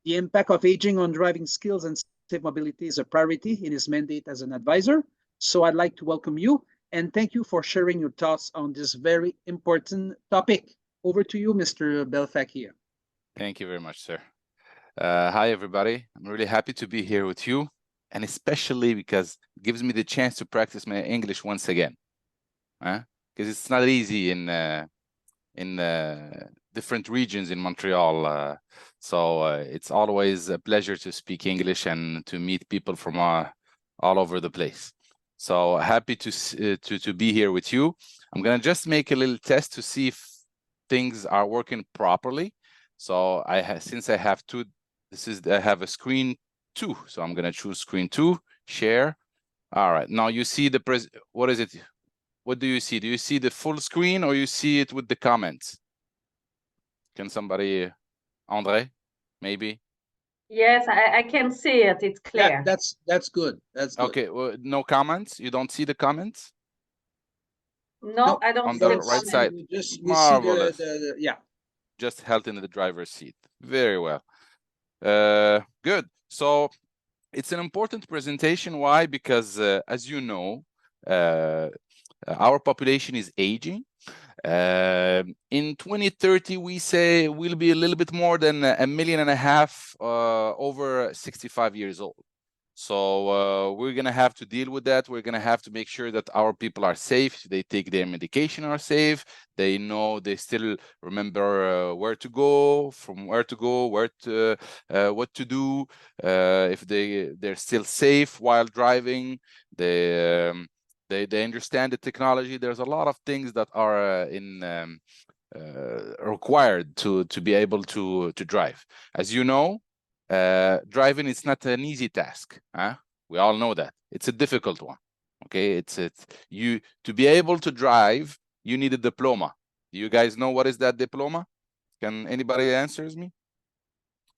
The impact of aging on driving skills and safe mobility is a priority in his mandate as an advisor. So I'd like to welcome you and thank you for sharing your thoughts on this very important topic. Over to you, Mr. Bel Fakir. Thank you very much, sir. Hi, everybody. I'm really happy to be here with you, and especially because it gives me the chance to practice my English once again. Because it's not easy in different regions in Montreal. So it's always a pleasure to speak English and to meet people from all over the place. So happy to be here with you. I'm gonna just make a little test to see if things are working properly. So since I have two, I have a screen 2. So I'm gonna choose screen 2, share. All right, now you see the what is it? What do you see? Do you see the full screen or you see it with the comments? Can somebody, Andre, maybe? Yes, I can see it. It's clear. That's good. That's good. Okay, well, no comments? You don't see the comments? No, I don't on see the the right comment. side. We see Marvelous. yeah. Just held in the driver's seat. Very well. Good. So it's an important presentation. Why? Because as you know, our population is aging. In 2030, we say we'll be a little bit more than 1.5 million over 65 years old. So we're going to have to deal with that. We're going to have to make sure that our people are safe. They take their medication, are safe. They know, they still remember where to go, from where to go, what to do. If they're still safe while driving. They understand the technology. There's a lot of things that are required to be able to drive. As you know, driving is not an easy task. We all know that. It's a difficult one. Okay, you to be able to drive, you need a diploma. Do you guys know what is that diploma? Can anybody answer me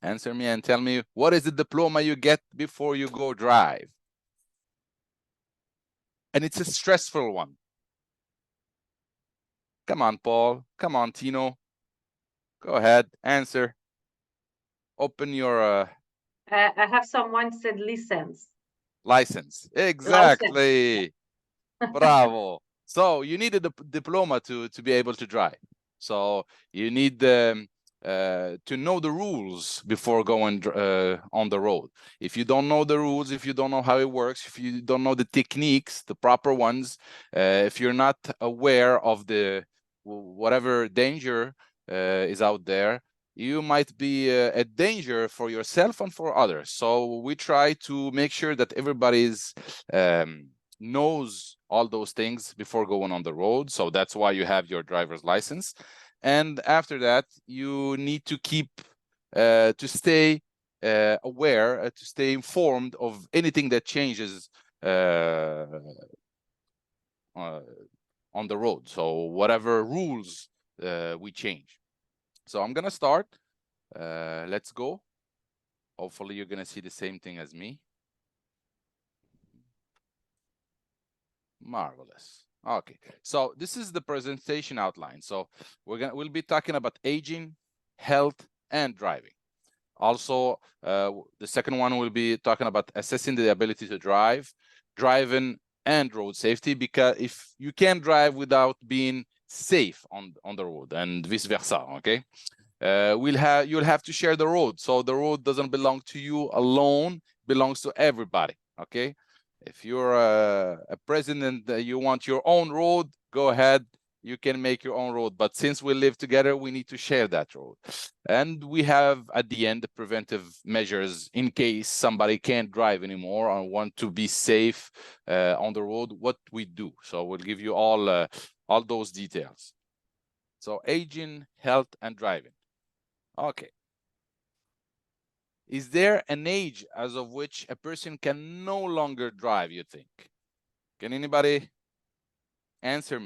and tell me what is the diploma you get before you go drive? And it's a stressful one. Come on, Paul. Come on, Tino. Go ahead, answer. Open your I have someone said license. License. Exactly. Bravo. So you need a diploma to be able to drive. So you need to know the rules before going on the road. If you don't know the rules, if you don't know how it works, if you don't know the techniques, the proper ones, if you're not aware of the whatever danger is out there, you might be a danger for yourself and for others. So we try to make sure that everybody's knows all those things before going on the road. So that's why you have your driver's license. And after that, you need to keep to stay aware, to stay informed of anything that changes on the road. So whatever rules we change. So I'm gonna start. Let's go. Hopefully you're gonna see the same thing as me. Marvelous. Okay, so this is the presentation outline. So we'll be talking about aging, health, and driving. Also, the second one will be talking about assessing the ability to drive, driving, and road safety, because if you can't drive without being safe on the road, and vice versa. Okay, you'll have to share the road. So the road doesn't belong to you alone; belongs to everybody. Okay. If you're a president, you want your own road, go ahead. You can make your own road. But since we live together, we need to share that road. And we have, at the end, the preventive measures in case somebody can't drive anymore or want to be safe on the road, what we do. So we'll give you all those details. So aging, health, and driving. Okay. Is there an age as of which a person can no longer drive, you think? Can anybody answer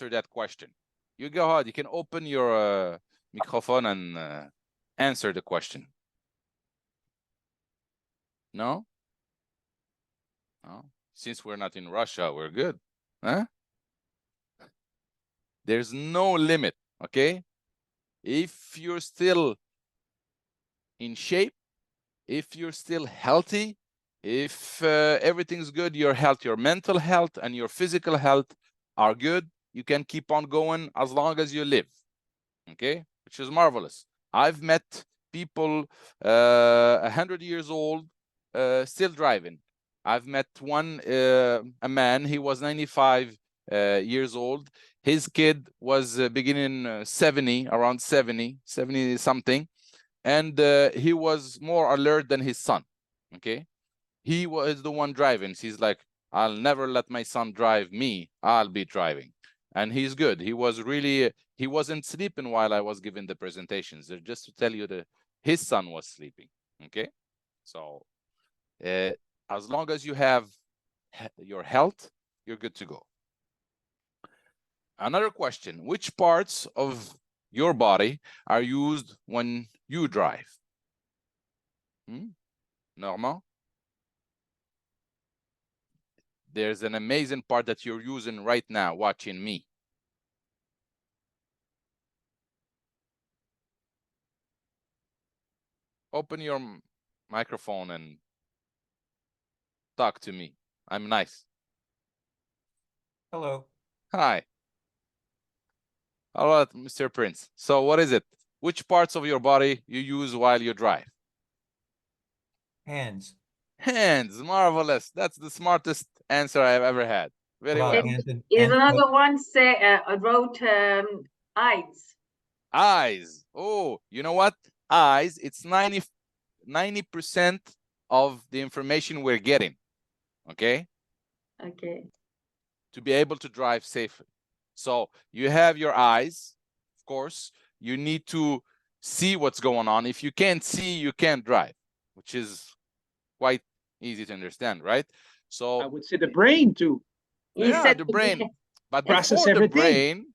that question? You go ahead. You can open your microphone and answer the question. No? No? Since we're not in Russia, we're good. Huh? There's no limit, okay? If you're still in shape, if you're still healthy, if everything's good, your health, your mental health and your physical health are good, you can keep on going as long as you live, okay, which is marvelous. I've met people 100 years old still driving. I've met one, a man, he was 95 years old. His kid was beginning 70, around 70 something. And he was more alert than his son, okay? He was the one driving. He's like, I'll never let my son drive me. I'll be driving. And he's good. He was really, he wasn't sleeping while I was giving the presentations. Just to tell you that his son was sleeping, okay? So as long as you have your health, you're good to go. Another question, which parts of your body are used when you drive? Normand? There's an amazing part that you're using right now, watching me. Open your microphone and talk to me. I'm nice. Hello. Hi. All right, Mr. Prince. So what is it? Which parts of your body you use while you drive? Hands. Hands. Marvelous. That's the smartest answer I've ever had. Very About well. hands Is and another foot. one say wrote eyes. Eyes. Oh, you know what? Eyes, it's 90% of the information we're getting, okay? Okay. To be able to drive safely. So you have your eyes, of course, you need to see what's going on. If you can't see, you can't drive, which is quite easy to understand, right? So I would say the brain too. He yeah, said the to me, brain. But Process before the everything. brain,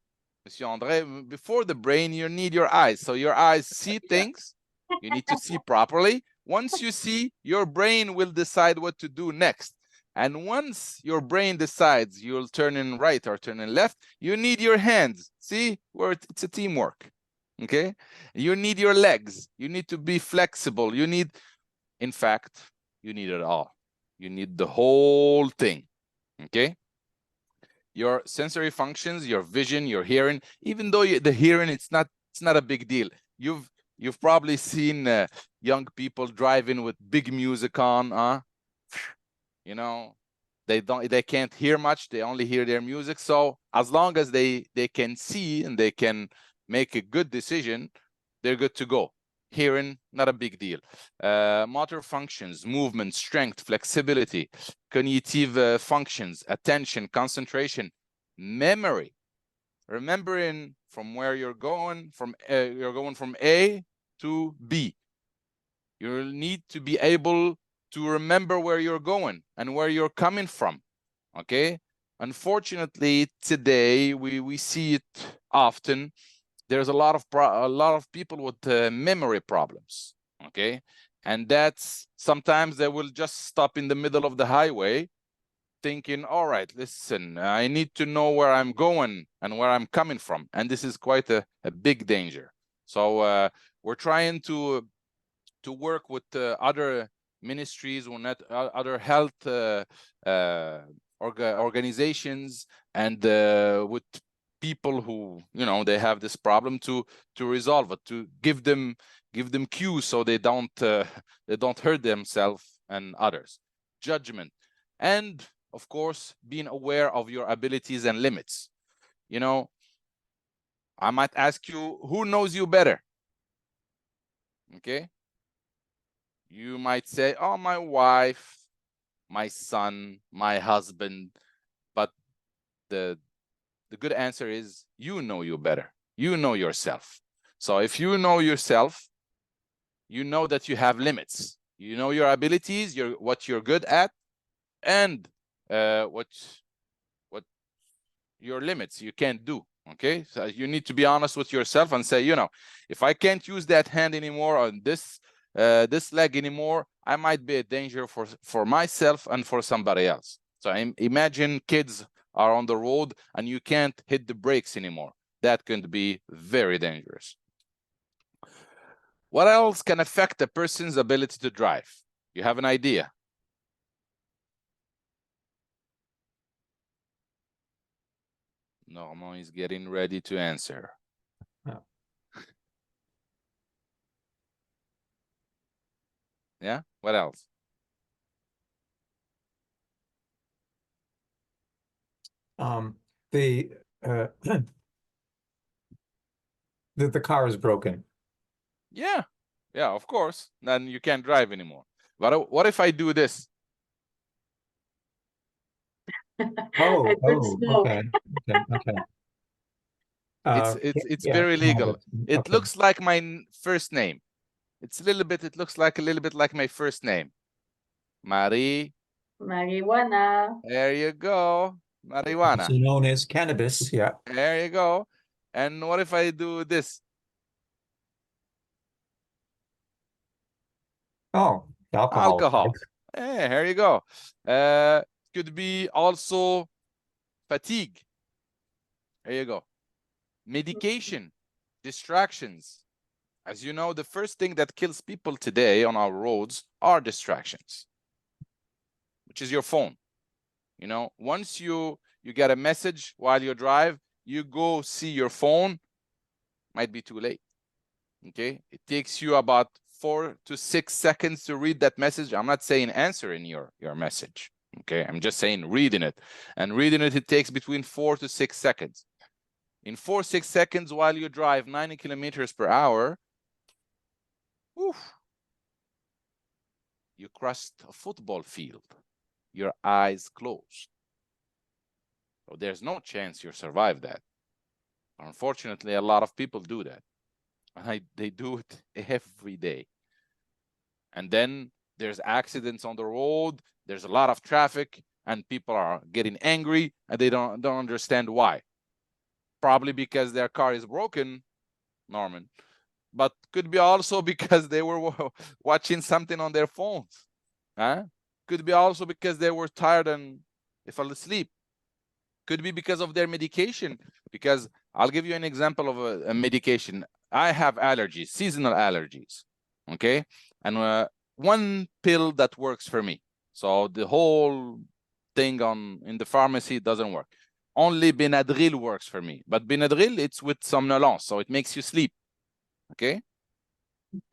Monsieur André, before the brain, you need your eyes. So your eyes see things. You need to see properly. Once you see, your brain will decide what to do next. And once your brain decides you'll turn in right or turn in left, you need your hands. See, where it's a teamwork. Okay? You need your legs. You need to be flexible. You need, in fact, you need it all. You need the whole thing. Okay? Your sensory functions, your vision, your hearing, even though the hearing, it's not a big deal. You've probably seen young people driving with big music on, you know, they can't hear much, they only hear their music. So as long as they can see and they can make a good decision, they're good to go. Hearing, not a big deal. Motor functions, movement, strength, flexibility, cognitive functions, attention, concentration, memory, remembering from where you're going from A to B. You need to be able to remember where you're going and where you're coming from, okay? Unfortunately, today we see it often. There's a lot of people with memory problems, okay? And that's sometimes they will just stop in the middle of the highway thinking, all right, listen, I need to know where I'm going and where I'm coming from. And this is quite a big danger. So we're trying to work with other ministries or other health organizations and with people who, you know, they have this problem to resolve it, to give them cues so they don't hurt themselves and others. Judgment, and of course being aware of your abilities and limits. You know, I might ask you, who knows you better? Okay, you might say, oh, my wife, my son, my husband. But the good answer is, you know you better. You know yourself. So if you know yourself, you know that you have limits. You know your abilities, what you're good at, and what your limits you can't do. Okay, so you need to be honest with yourself and say, you know, if I can't use that hand anymore on this leg anymore, I might be a danger for myself and for somebody else. So imagine kids are on the road and you can't hit the brakes anymore. That can be very dangerous. What else can affect a person's ability to drive? You have an idea? Norman is getting ready to answer. Yeah. Yeah, what else? The the car is broken. Yeah, of course. Then you can't drive anymore. But what if I do this? Oh, I could smoke. okay. It's Yeah, very legal. It okay. looks like my first name. It's a little bit, it looks like a little bit like my first name. Marie. Marijuana. There you go. Marijuana. Also known as cannabis, yeah. There you go. And what if I do this? Oh, alcohol. Alcohol. Here you go. Could be also fatigue. There you go. Medication, distractions. As you know, the first thing that kills people today on our roads are distractions, which is your phone. You know, once you get a message while you drive, you go see your phone, might be too late. Okay, it takes you about 4 to 6 seconds to read that message. I'm not saying answering your message. Okay, I'm just saying reading it. And reading it takes between 4 to 6 seconds. In 4 to 6 seconds while you drive 90 kilometers per hour, oof, you crossed a football field. Your eyes closed. So there's no chance you survive that. Unfortunately, a lot of people do that. And they do it every day. And then there's accidents on the road. There's a lot of traffic and people are getting angry and they don't understand why. Probably because their car is broken, Norman, but could be also because they were watching something on their phones. Could be also because they were tired and they fell asleep. Could be because of their medication. Because I'll give you an example of a medication. I have allergies, seasonal allergies. Okay, and one pill that works for me. So the whole thing in the pharmacy doesn't work. Only Benadryl works for me. But Benadryl, it's with somnolence, so it makes you sleep. Okay,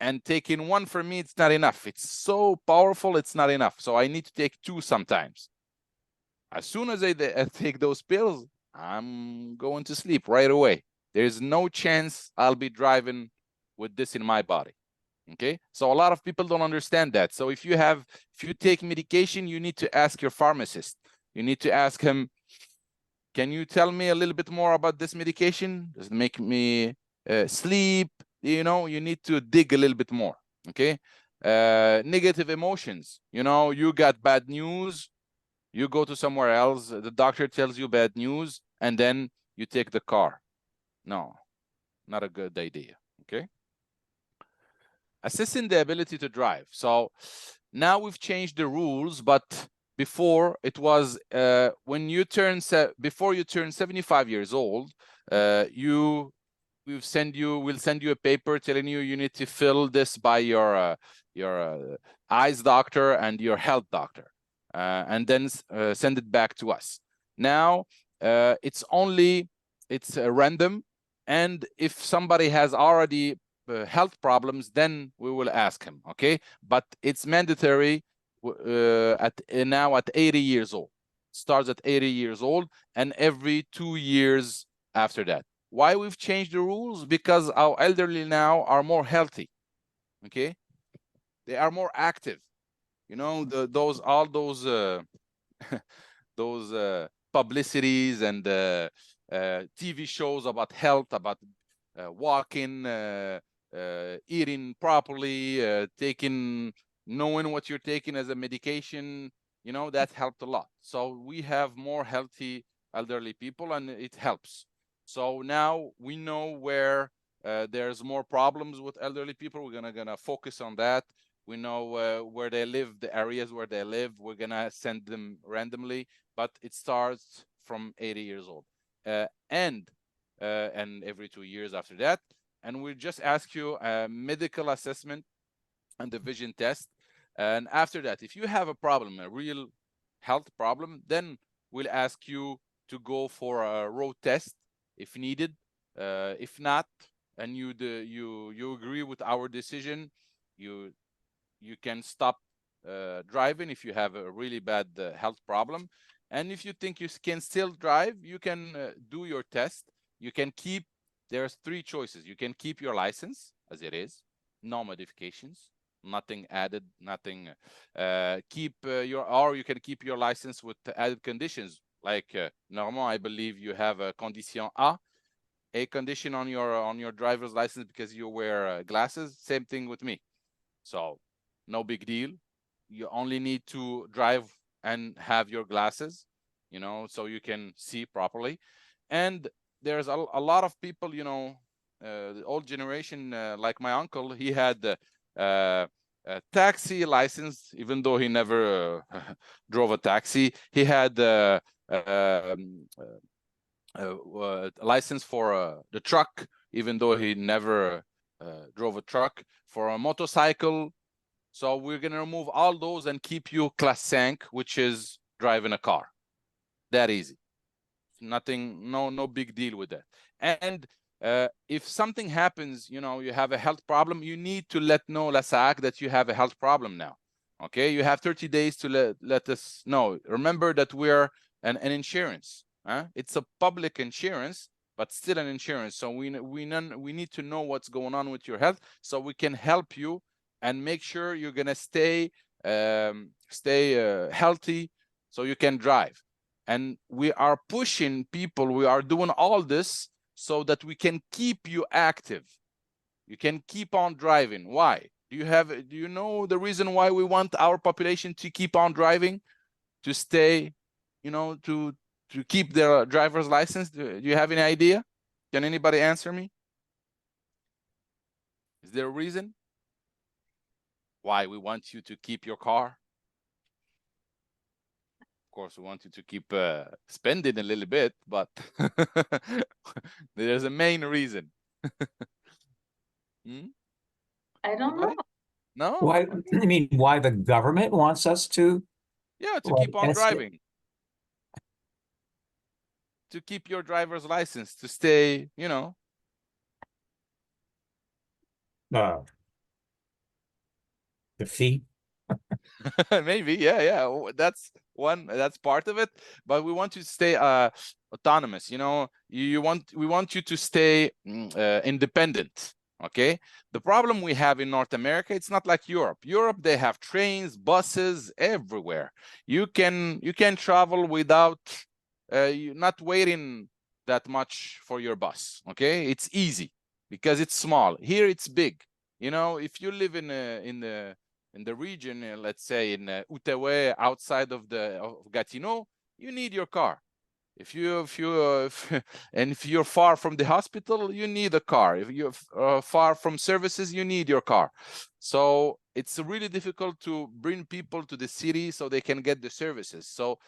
and taking one for me, it's not enough. It's so powerful, it's not enough. So I need to take 2 sometimes. As soon as I take those pills, I'm going to sleep right away. There's no chance I'll be driving with this in my body. Okay, so a lot of people don't understand that. So if you take medication, you need to ask your pharmacist. You need to ask him, can you tell me a little bit more about this medication? Does it make me sleep? You know, you need to dig a little bit more. Okay, negative emotions. You know, you got bad news. You go to somewhere else, the doctor tells you bad news, and then you take the car. No, not a good idea, okay? Assessing the ability to drive. So now we've changed the rules, but before it was when you turn before you turn 75 years old, we'll send you a paper telling you need to fill this by your eyes doctor and your health doctor. And then send it back to us. Now it's random, and if somebody has already health problems, then we will ask him. Okay, but it's mandatory now at 80 years old. Starts at 80 years old, and every 2 years after that. Why we've changed the rules? Because our elderly now are more healthy. Okay, they are more active. You know, all those those publicities and TV shows about health, about walking, eating properly, knowing what you're taking as a medication. You know, that helped a lot. So we have more healthy elderly people, and it helps. So now we know where there's more problems with elderly people. We're gonna focus on that. We know where they live, the areas where they live. We're gonna send them randomly, but it starts from 80 years old, and every 2 years after that. and we just ask you a medical assessment and the vision test. And after that, if you have a problem, a real health problem, then we'll ask you to go for a road test if needed. If not, and you agree with our decision, you can stop driving if you have a really bad health problem. And if you think you can still drive, you can do your test. You can keep, there's 3 choices. You can keep your license as it is, no modifications, nothing added, nothing. Or you can keep your license with added conditions. Like Normand, I believe you have a condition A condition on your driver's license because you wear glasses. Same thing with me. So no big deal. You only need to drive and have your glasses, you know, so you can see properly. And there's a lot of people, you know, the old generation, like my uncle, he had a taxi license, even though he never drove a taxi. He had a license for the truck, even though he never drove a truck, for a motorcycle. So we're going to remove all those and keep you class 5, which is driving a car. That easy. Nothing, no big deal with that. And if something happens, you know, you have a health problem, you need to let know la SAAQ that you have a health problem now. Okay, you have 30 days to let us know. Remember that we're an insurance. It's a public insurance, but still an insurance. So we need to know what's going on with your health, so we can help you and make sure you're gonna stay healthy, so you can drive. And we are pushing people. We are doing all this so that we can keep you active. You can keep on driving. Why? Do you know the reason why we want our population to keep on driving? To stay, you know, to keep their driver's license? Do you have any idea? Can anybody answer me? Is there a reason why we want you to keep your car? Of course, we want you to keep spending a little bit, but there's a main reason. I don't know. No? Why, I mean, why the government wants us to? Yeah, to Well, keep on that's it. driving. To keep your driver's license, to stay, you know. The fee? Maybe, yeah. That's part of it. But we want you to stay autonomous, you know. We want you to stay independent. Okay. The problem we have in North America, it's not like Europe. Europe, they have trains, buses everywhere. You can travel without you not waiting that much for your bus. Okay, it's easy because it's small. Here it's big. You know, if you live in the region, let's say in Outaouais, outside of Gatineau, you need your car. If you're far from the hospital, you need a car. If you're far from services, you need your car. So it's really difficult to bring people to the city so they can get the services. So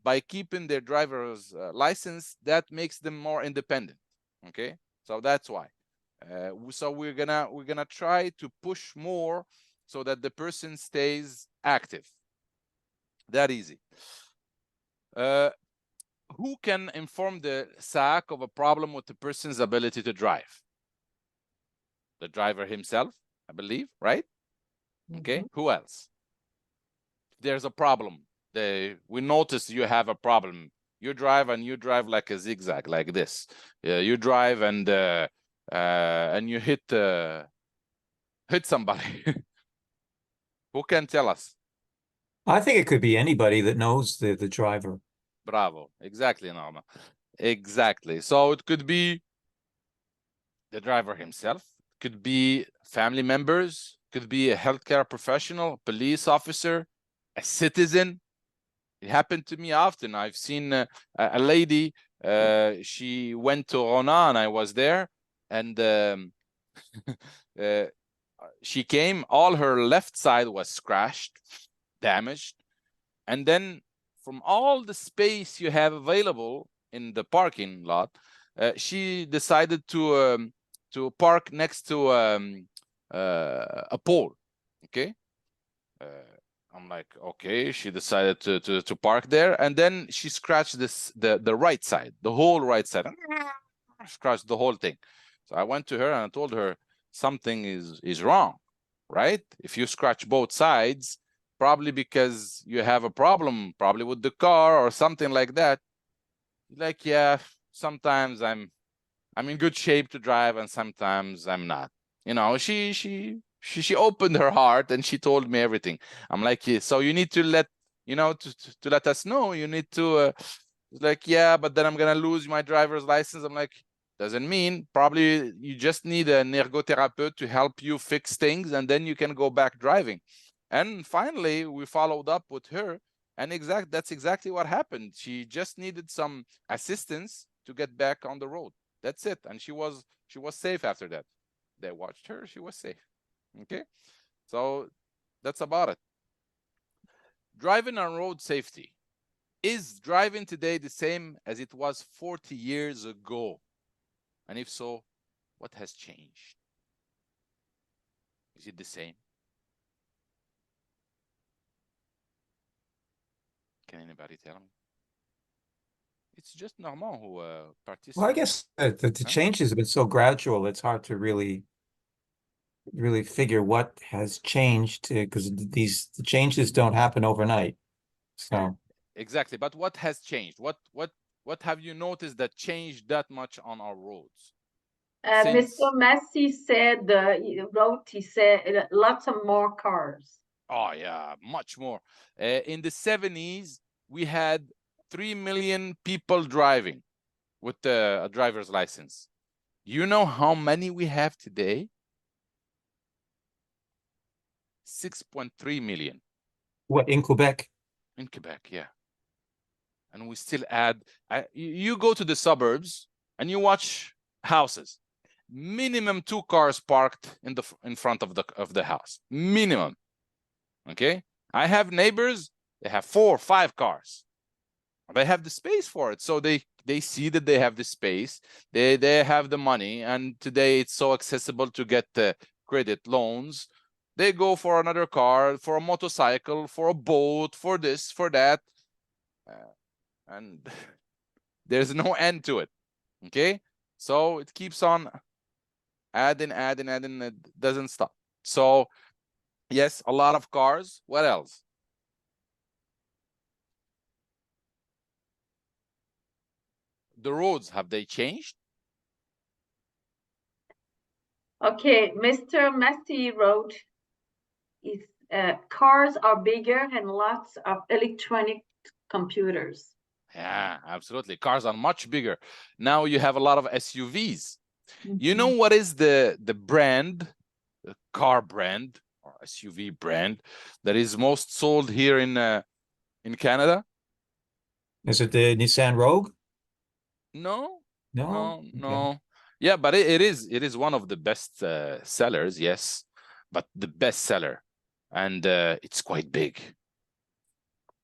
by keeping their driver's license, that makes them more independent. Okay, so that's why. So we're gonna try to push more so that the person stays active. That easy. Who can inform the SAAQ of a problem with the person's ability to drive? The driver himself, I believe, right? Okay, who else? If there's a problem, we notice you have a problem. You drive like a zigzag, like this. You drive and you hit somebody. Who can tell us? I think it could be anybody that knows the driver. Bravo. Exactly, Norma. Exactly. So it could be the driver himself, could be family members, could be a healthcare professional, police officer, a citizen. It happened to me often. I've seen a lady, she went to Ronan, I was there, and she came, all her left side was scratched, damaged, and then from all the space you have available in the parking lot, she decided to to park next to a pole. Okay. I'm like, okay. She decided to park there, and then she scratched the right side, the whole right side, scratched the whole thing. So I went to her and I told her something is wrong, right? If you scratch both sides, probably because you have a problem, probably with the car or something like that. Like, yeah, sometimes I'm in good shape to drive, and sometimes I'm not. You know, she opened her heart and she told me everything. I'm like, yeah, so you need to let, you know, to let us know. You need to like, yeah, but then I'm gonna lose my driver's license. I'm like, doesn't mean, probably you just need an ergothérapeute to help you fix things, and then you can go back driving. And finally, we followed up with her, and that's exactly what happened. She just needed some assistance to get back on the road. That's it. And she was safe after that. They watched her, she was safe. Okay, so that's about it. Driving on road safety. Is driving today the same as it was 40 years ago? And if so, what has changed? Is it the same? Can anybody tell me? It's just Normand who participates. Well, I guess the change has been so gradual, it's hard to really figure what has changed, because the changes don't happen overnight. So exactly. But what has changed? What have you noticed that changed that much on our roads? Mr. Massey said, he said lots of more cars. Oh yeah, much more. In the 70s, we had 3 million people driving with a driver's license. You know how many we have today? 6.3 million. what, in Quebec? In Quebec, yeah. And we still add, you go to the suburbs and you watch houses. Minimum 2 cars parked in front of the house. Minimum. Okay? I have neighbors, they have 4 or 5 cars. They have the space for it. So they see that they have the space, they have the money, and today it's so accessible to get credit loans. They go for another car, for a motorcycle, for a boat, for this, for that. And there's no end to it. Okay? So it keeps on adding, it doesn't stop. So yes, a lot of cars. What else? The roads, have they changed? Okay, Mr. Massey wrote, cars are bigger and lots of electronic computers. Yeah, absolutely. Cars are much bigger. Now you have a lot of SUVs. You know Mhm. what is the brand, the car brand or SUV brand that is most sold here in Canada? Is it the Nissan Rogue? No, No? Okay. no. Yeah, but it is one of the best sellers, yes, but the best seller, and it's quite big.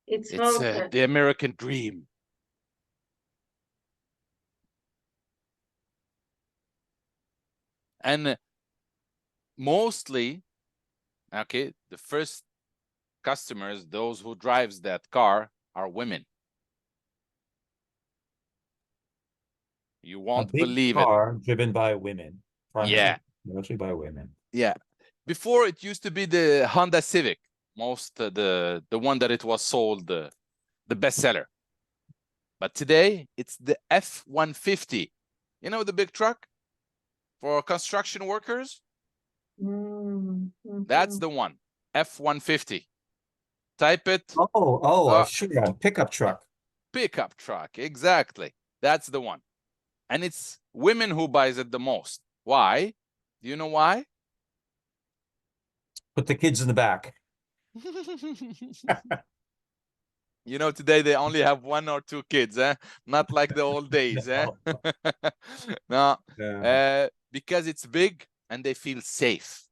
It's the American dream. And mostly, okay, the first customers, those who drives that car, are women. You won't believe it. A big car driven by women. Yeah. Mostly by women. Yeah. Before, it used to be the Honda Civic, the one that it was sold, the bestseller. But today, it's the F-150. You know, the big truck for construction workers? That's the one, F-150. Type it. Sure, a pickup truck. Pickup truck, exactly. That's the one. And it's women who buys it the most. Why? Do you know why? Put the kids in the back. You know, today they only have 1 or 2 kids, eh? Not like the old days, eh? No, because it's big and they feel safe.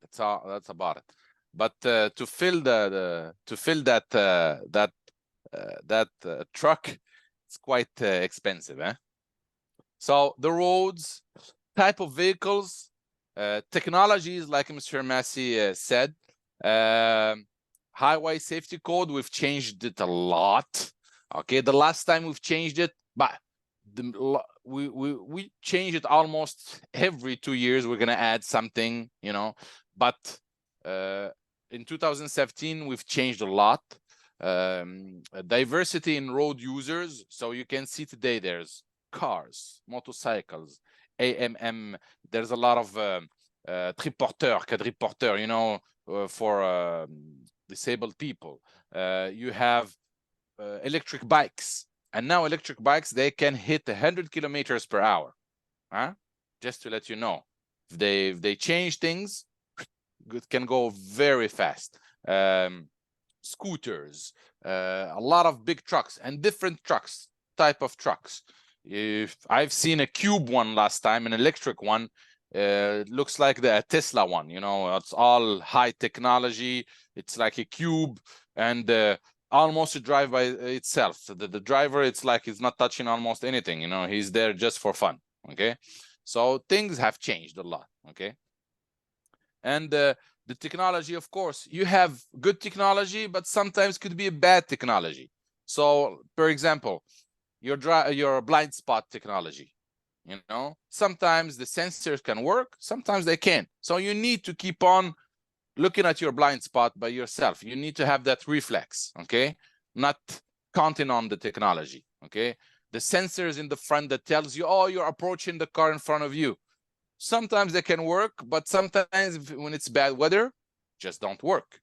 That's about it. But to fill that truck, it's quite expensive, eh? So the roads, type of vehicles, technologies, like Mr. Massey said, highway safety code, we've changed it a lot. Okay, the last time we've changed it, but we change it almost every 2 years. We're gonna add something, you know, but in 2017 we've changed a lot. Diversity in road users. So you can see today there's cars, motorcycles, AMM. There's a lot of triporteur, quadriporteur, you know, for disabled people. You have electric bikes, and now electric bikes, they can hit 100 kilometers per hour. Huh? Just to let you know, if they change things, it can go very fast. Scooters, a lot of big trucks and different trucks, type of trucks. If I've seen a cube one last time, an electric one, it looks like the Tesla one, you know, it's all high technology. It's like a cube, and almost to drive by itself. The driver, it's like he's not touching almost anything, you know, he's there just for fun. Okay, so things have changed a lot. Okay, and the technology, of course, you have good technology, but sometimes could be a bad technology. So, for example, your blind spot technology, you know, sometimes the sensors can work, sometimes they can't. So you need to keep on looking at your blind spot by yourself. You need to have that reflex, okay? Not counting on the technology, okay? The sensors in the front that tells you, oh, you're approaching the car in front of you. Sometimes they can work, but sometimes when it's bad weather, just don't work.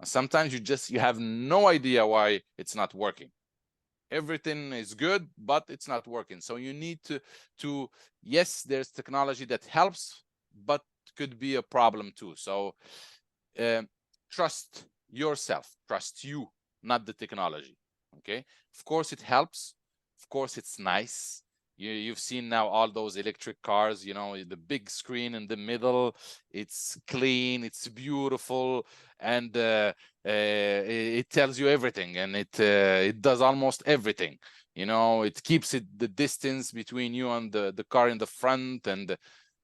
Sometimes you have no idea why it's not working. Everything is good, but it's not working. So you need to yes, there's technology that helps, but could be a problem too. So trust yourself, trust you, not the technology. Okay, of course it helps, of course it's nice. You've seen now all those electric cars, you know, the big screen in the middle, it's clean, it's beautiful, and it tells you everything, and it does almost everything. You know, it keeps the distance between you and the car in the front, and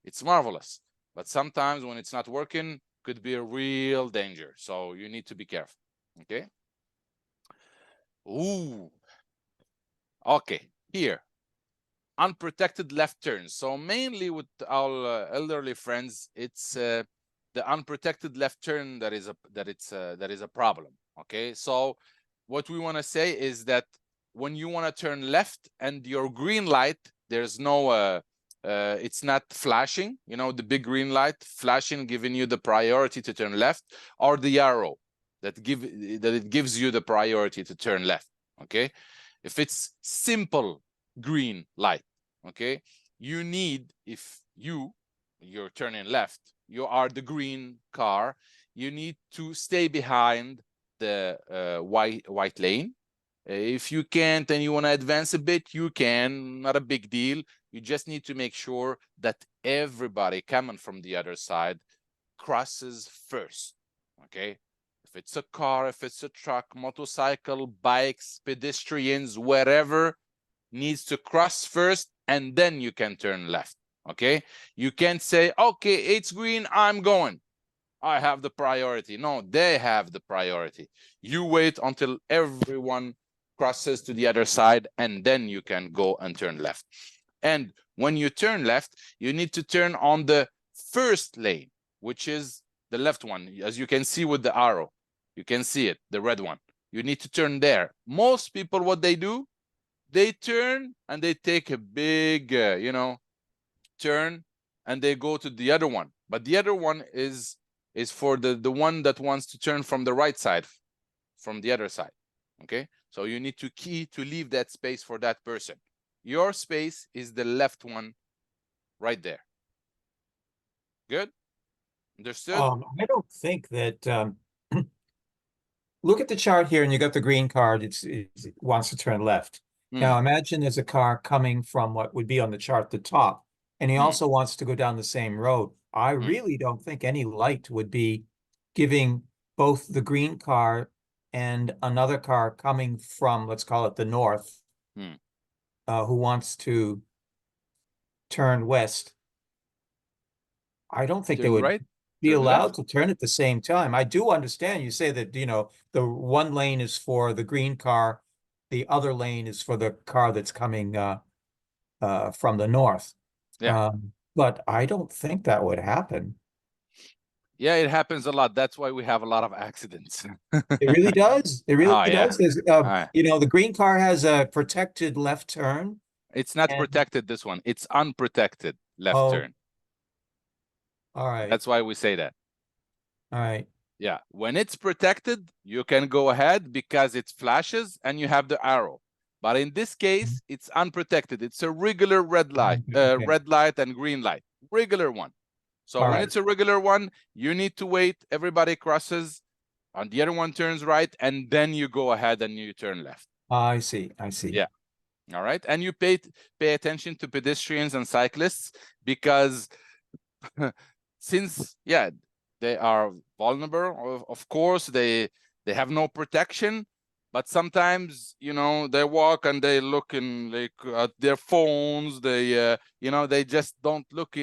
it's marvelous. But sometimes when it's not working, could be a real danger. So you need to be careful. Okay. Ooh. Okay. Here, unprotected left turns. So mainly with our elderly friends, it's the unprotected left turn that is a problem. Okay. So what we want to say is that when you want to turn left and your green light, there's no it's not flashing, you know, the big green light flashing, giving you the priority to turn left, or the arrow that it gives you the priority to turn left. Okay, if it's simple green light, okay, you need, if you're turning left, you are the green car, you need to stay behind the white lane. If you can't and you want to advance a bit, you can, not a big deal. You just need to make sure that everybody coming from the other side crosses first. Okay, if it's a car, if it's a truck, motorcycle, bikes, pedestrians, wherever, needs to cross first, and then you can turn left. Okay, you can't say, okay, it's green, I'm going, I have the priority. No, they have the priority. You wait until everyone crosses to the other side, and then you can go and turn left. And when you turn left, you need to turn on the first lane, which is the left one. As you can see with the arrow, you can see it, the red one. You need to turn there. Most people, what they do, they turn and they take a big, you know, turn, and they go to the other one. But the other one is for the one that wants to turn from the right side, from the other side. Okay, so you need to leave that space for that person. Your space is the left one right there. Good? Understood? I don't think that look at the chart here, and you got the green card. It wants to turn left. Now imagine there's a car coming from what would be on the chart the top, and he also wants to go down the same road. I really don't think any light would be giving both the green car and another car coming from, let's call it the north, who wants to turn west, I don't think they Turn would right, be turn allowed left. to turn at the same time. I do understand you say that, the one lane is for the green car, the other lane is for the car that's coming from the north. Yeah. But I don't think that would happen. Yeah, it happens a lot. That's why we have a lot of accidents. It really does. It really Oh, yeah. does. There's, Yeah. the green car has a protected left turn. It's not And- protected, this one. It's unprotected left Oh, turn. all right. That's why we say that. All right. Yeah. When it's protected, you can go ahead because it flashes and you have the arrow. But in this case, it's unprotected. It's a regular red light, Okay. red light and green light, regular one. So All when right. it's a regular one, you need to wait. Everybody crosses, and the other one turns right, and then you go ahead and you turn left. I see. I see. Yeah. All right. And you pay attention to pedestrians and cyclists because since, yeah, they are vulnerable, of course, they have no protection. But sometimes, they walk and they look in like at their phones. They, they just don't look.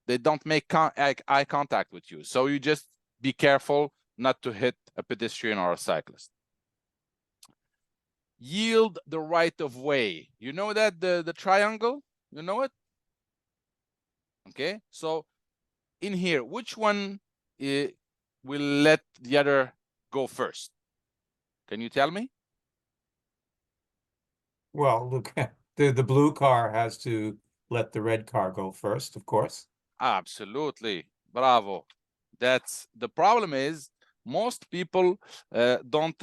They don't make eye contact with you. So you just be careful not to hit a pedestrian or a cyclist. Yield the right of way. You know that the triangle. You know it. Okay. So in here, which one will let the other go first? Can you tell me? Well, look, the blue car has to let the red car go first, of course. Absolutely. Bravo. That's the problem is most people don't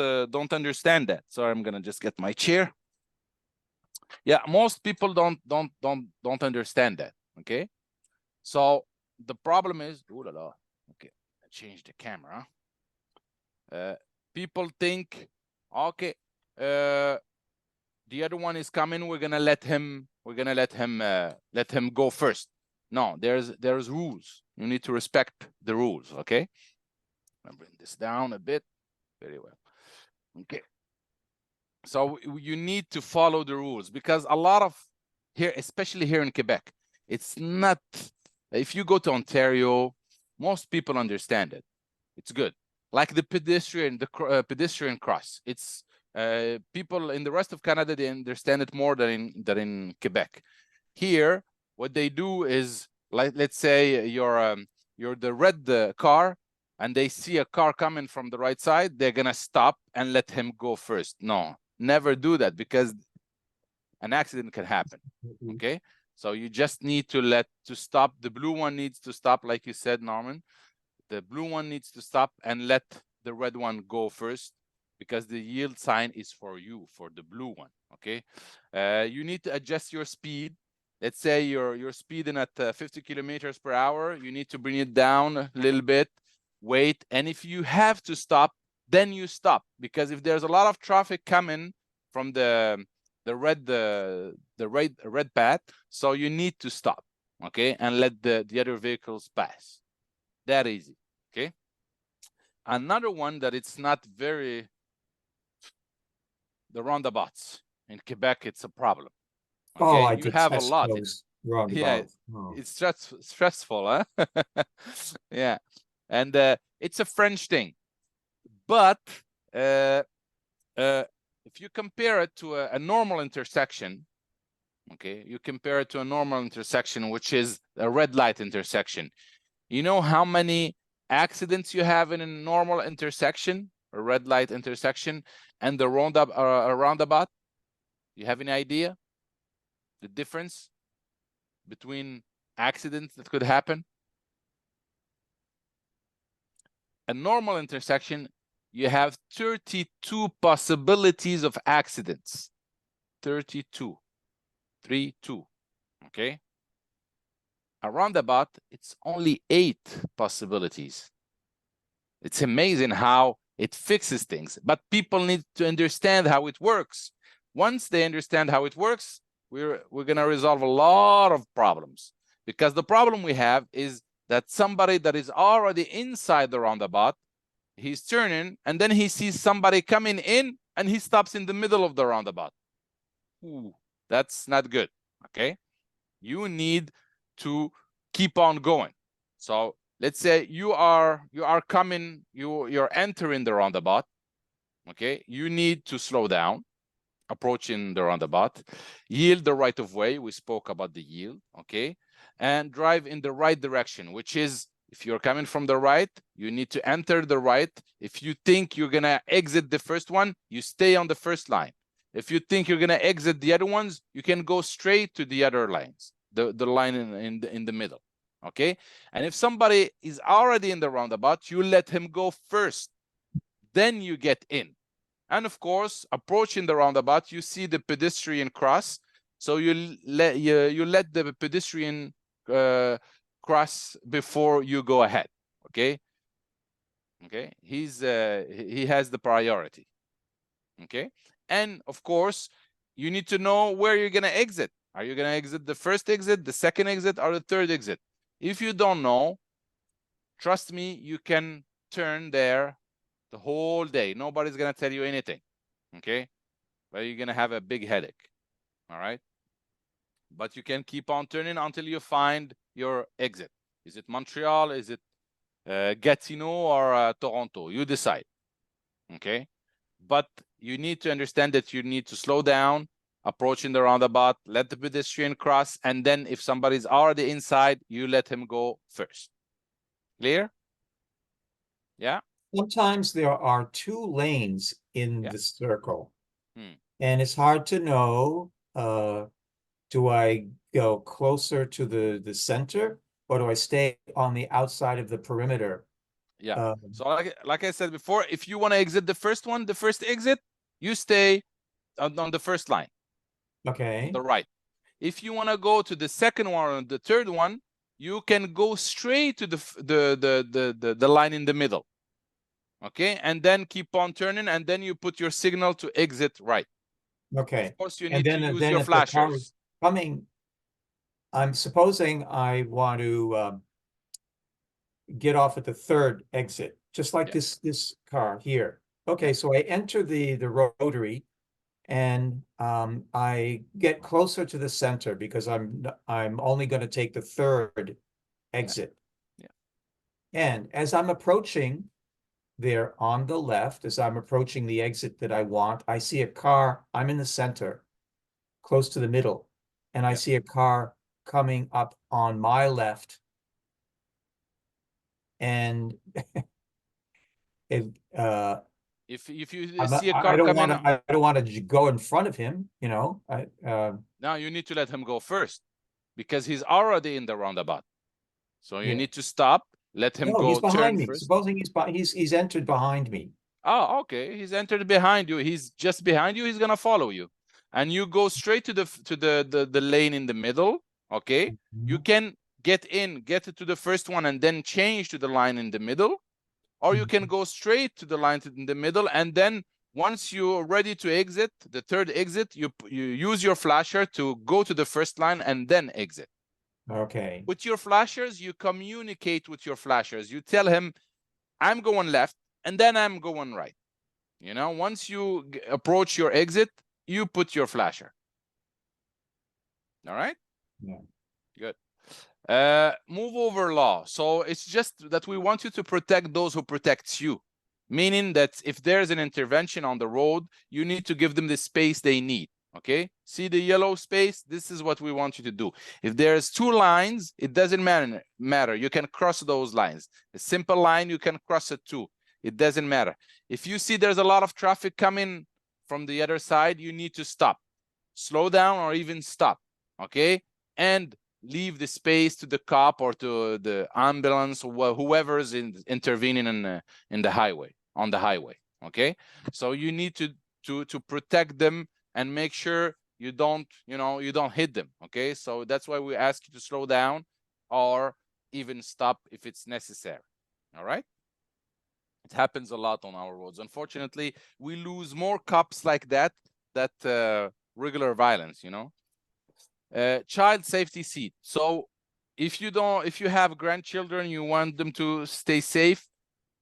understand that. So I'm gonna just get my chair. Yeah, most people don't understand that. Okay. So the problem is, okay, I changed the camera. People think, okay, the other one is coming. We're gonna let him go first. No, there's rules. You need to respect the rules. Okay. I'll bring this down a bit. Very well. Okay. So you need to follow the rules because a lot of here, especially here in Quebec, it's not. If you go to Ontario, most people understand it. It's good. Like the pedestrian cross. It's people in the rest of Canada, they understand it more than in Quebec. Here, what they do is, like, let's say you're the red car, and they see a car coming from the right side, they're gonna stop and let him go first. No, never do that because an accident can happen. Okay, so you just need to stop. The blue one needs to stop, like you said, Norman. The blue one needs to stop and let the red one go first, because the yield sign is for you, for the blue one. Okay, you need to adjust your speed. Let's say you're speeding at 50 kilometers per hour. You need to bring it down a little bit. Wait, and if you have to stop, then you stop, because if there's a lot of traffic coming from the red path, so you need to stop, okay, and let the other vehicles pass. That easy. Okay. Another one that it's not very, the roundabouts in Quebec, it's a problem. Okay, Oh, I you have a detest lot. those roundabouts. It's stressful, huh? Yeah, and it's a French thing, but if you compare it to a normal intersection, okay, you compare it to a normal intersection, which is a red light intersection. You know how many accidents you have in a normal intersection, a red light intersection, and the roundabout? You have any idea the difference between accidents that could happen? A normal intersection, you have 32 possibilities of accidents. 32. 32. Okay. A roundabout, it's only 8 possibilities. It's amazing how it fixes things, but people need to understand how it works. Once they understand how it works, we're going to resolve a lot of problems, because the problem we have is that somebody that is already inside the roundabout, he's turning, and then he sees somebody coming in and he stops in the middle of the roundabout. Ooh, that's not good. Okay. You need to keep on going. So let's say you're entering the roundabout. Okay, you need to slow down, approaching the roundabout, yield the right of way. We spoke about the yield, okay, and drive in the right direction, which is, if you're coming from the right, you need to enter the right. If you think you're gonna exit the first one, you stay on the first line. If you think you're gonna exit the other ones, you can go straight to the other lines, the line in the middle, okay? And if somebody is already in the roundabout, you let him go first, then you get in. And of course, approaching the roundabout, you see the pedestrian cross, so you let the pedestrian cross before you go ahead. Okay, he has the priority. Okay, and of course, you need to know where you're gonna exit. Are you gonna exit the first exit, the second exit, or the third exit? If you don't know, trust me, you can turn there the whole day. Nobody's gonna tell you anything, okay? But you're gonna have a big headache, all right? But you can keep on turning until you find your exit. Is it Montreal? Is it Gatineau or Toronto? You decide, okay? But you need to understand that you need to slow down, approaching the roundabout, let the pedestrian cross, and then if somebody's already inside, you let him go first. Clear? Yeah? Sometimes there are two lanes in Yeah. the circle, Hmm. and it's hard to know, do I go closer to the center, or do I stay on the outside of the perimeter? Yeah. So like I said before, if you want to exit the first one, the first exit, you stay on the first line, Okay. on the right. If you want to go to the second one or the third one, you can go straight to the line in the middle. Okay, and then keep on turning, and then you put your signal to exit right. Okay. Of course, you And need to use your if the car is flashers. coming, I'm supposing I want to get off at the third exit, just like Yeah. this car here. Okay, so I enter the rotary, and I get closer to the center because I'm only going to take the third exit. Yeah. And as I'm approaching there on the left, as I'm approaching the exit that I want, I see a car. I'm in the center, close to the middle, and I Yeah. see a car coming up on my left. And it, If you I see a car coming, don't want to go in front of him, you know. now you need to let him go first because he's already in the roundabout. So you Yeah. need to stop, let him No, go he's behind turn me. first. Supposing he's entered behind me. Oh, okay. He's entered behind you. He's just behind you. He's gonna follow you, and you go straight to the lane in the middle. Okay. You can get to the first one and then change to the line in the middle, or you can go straight to the line in the middle, and then once you're ready to exit the third exit, you use your flasher to go to the first line and then exit. Okay. With your flashers, you communicate with your flashers. You tell him, I'm going left, and then I'm going right. You know, once you approach your exit, you put your flasher. All right? Yeah. Good. Move over law. So it's just that we want you to protect those who protects you. Meaning that if there's an intervention on the road, you need to give them the space they need. Okay, see the yellow space? This is what we want you to do. If there's two lines, it doesn't matter. You can cross those lines. A simple line, you can cross it too. It doesn't matter. If you see there's a lot of traffic coming from the other side, you need to stop, slow down, or even stop. Okay, and leave the space to the cop or to the ambulance or whoever's intervening in the highway, on the highway. Okay, so you need to protect them and make sure you don't hit them. Okay, so that's why we ask you to slow down or even stop if it's necessary. All right, it happens a lot on our roads. Unfortunately, we lose more cops like that regular violence, you know. Child safety seat. So if you have grandchildren, you want them to stay safe,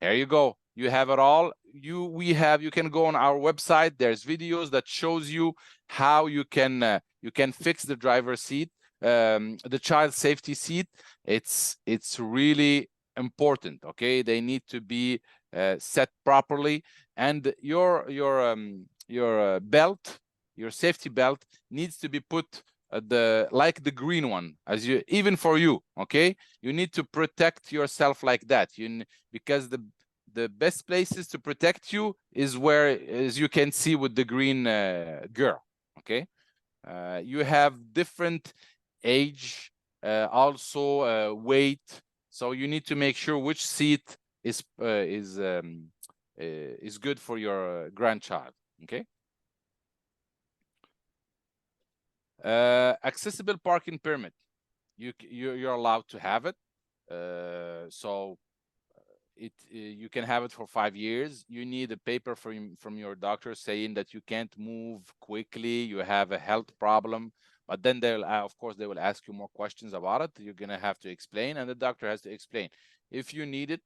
there you go. You have it all. You can go on our website. There's videos that shows you how you can fix the driver's seat. the child safety seat, it's really important. Okay, they need to be set properly, and your belt, your safety belt, needs to be put like the green one, as you, even for you. Okay, you need to protect yourself like that. Because the best places to protect you is where, as you can see with the green girl. Okay, you have different age, also weight, so you need to make sure which seat is good for your grandchild. Okay. Accessible parking permit, you're allowed to have it. So you can have it for 5 years. You need a paper from your doctor saying that you can't move quickly, you have a health problem. But then they'll, of course, they will ask you more questions about it. You're gonna have to explain, and the doctor has to explain. If you need it,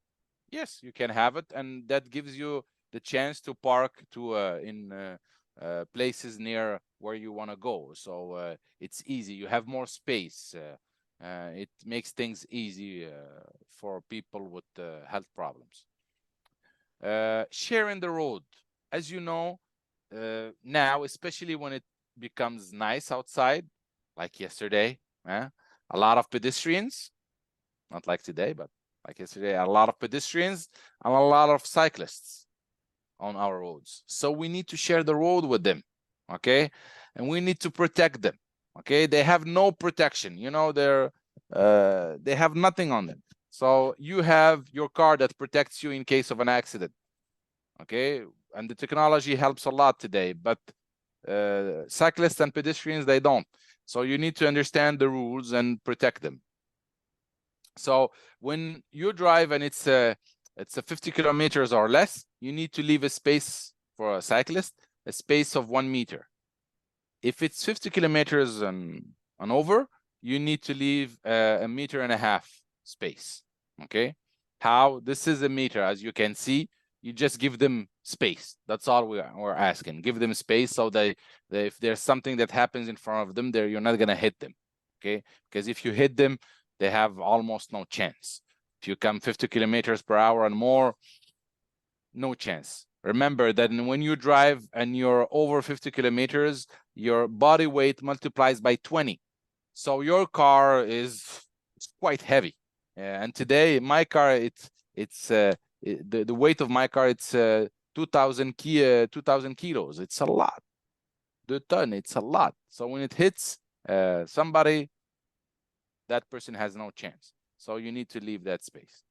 yes, you can have it, and that gives you the chance to park in places near where you want to go. So it's easy. You have more space. It makes things easy for people with health problems. Sharing the road, as you know, now, especially when it becomes nice outside, like yesterday, a lot of pedestrians, not like today, but like yesterday, a lot of pedestrians and a lot of cyclists on our roads. So we need to share the road with them, okay? And we need to protect them, okay? They have no protection, you know, they have nothing on them. So you have your car that protects you in case of an accident, okay? And the technology helps a lot today, but cyclists and pedestrians, they don't. So you need to understand the rules and protect them. So when you drive and it's a 50 kilometers or less, you need to leave a space for a cyclist, a space of 1 meter. If it's 50 kilometers and over, you need to leave 1.5 meters space. Okay, how? This is a meter, as you can see. You just give them space. That's all we're asking. Give them space so they if there's something that happens in front of them, you're not gonna hit them. Okay, because if you hit them, they have almost no chance. If you come 50 kilometers per hour and more, no chance. Remember that when you drive and you're over 50 kilometers, your body weight multiplies by 20. So your car is quite heavy. And today, my car, the weight of my car, it's 2,000 kilos. It's a lot. The ton, it's a lot. So when it hits somebody, that person has no chance. So you need to leave that space.